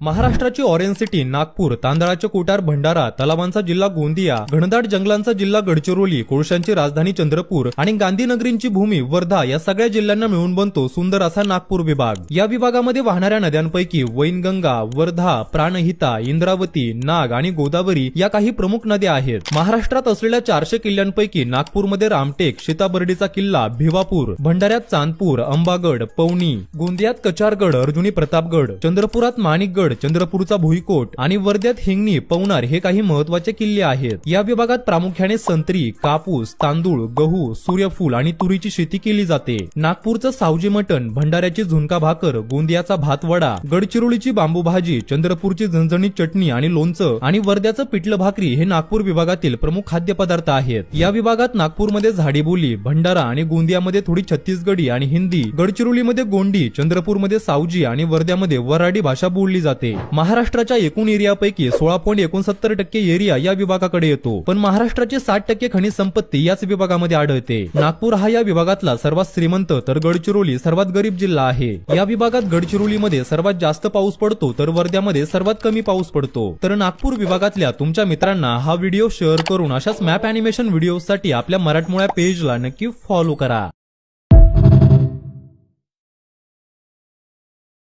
महाराष्ट्राची orange city Nagpur, तांदळाचे कोठार भंडारा, तलावांचा जिल्हा गोंदिया, घनदाट जंगलांचा जिल्हा गडचिरोली, कोळशांची राजधानी चंद्रपूर आणि गांधीनगरींची भूमी वर्धा या सगळ्या जिल्ह्यांना मिळून बनतो सुंदर असा नागपूर विभाग। या विभागामध्ये वाहणाऱ्या नद्यांपैकी वैनगंगा, वर्धा, प्राणहिता, इंद्रावती, नाग आणि गोदावरी या काही प्रमुख नद्या आहेत। महाराष्ट्रात असलेल्या 400 किल्ल्यांपैकी नागपूरमध्ये रामटेक, सीताबर्डीचा किल्ला, भिवापूर, भंडाऱ्यात चांदपूर, अंबागड, पवनी, गोंदियात कचारगड, अर्जुनी प्रतापगड, चंद्रपुरात माणिकगड, चंद्रपूरचा भुईकोट आणि वर्ध्यात हिंगणी, पवनार हे काही महत्त्वाचे किल्ले आहेत। या विभागात प्रामुख्याने संत्री, कापूस, तांदूळ, गहू, सूर्यफूल आणि तुरीची शेती केली जाते। नागपूरचं सावजी मटण, भंडाऱ्याची झुणका भाकर, गोंदियाचा भातवडा, गडचिरोलीची बांबू भाजी, चंद्रपूरची झणझणीत चटणी आणि लोणचं आणि वर्ध्याचं पिठलं भाकरी हे नागपूर विभागातील प्रमुख खाद्यपदार्थ आहेत। या विभागात नागपूरमध्ये झाडीबोली, भंडारा आणि गोंदियामध्ये थोडी छत्तीसगडी आणि हिंदी, गडचिरोलीमध्ये गोंडी, चंद्रपूरमध्ये सावजी आणि वर्ध्यामध्ये वऱ्हाडी भाषा बोलली जाते। महाराष्ट्राच्या एकूण एरियापैकी 16.69% एरिया या विभागाकडे येतो, पण महाराष्ट्राची 60% खनिज संपत्ती याच विभागामध्ये आढळते। नागपूर हा या विभागातला सर्वात श्रीमंत तर गडचिरोली सर्वात गरीब जिल्हा आहे। या विभागात गडचिरोलीमध्ये सर्वात जास्त पाऊस पडतो तर वर्ध्यामध्ये सर्वात कमी पाऊस पडतो। तर नागपूर विभागातल्या तुमच्या मित्रांना हा व्हिडिओ शेअर करून अशाच मॅप अॅनिमेशन व्हिडिओसाठी आपल्या मराठमोळ्या पेजला नक्की फॉलो करा।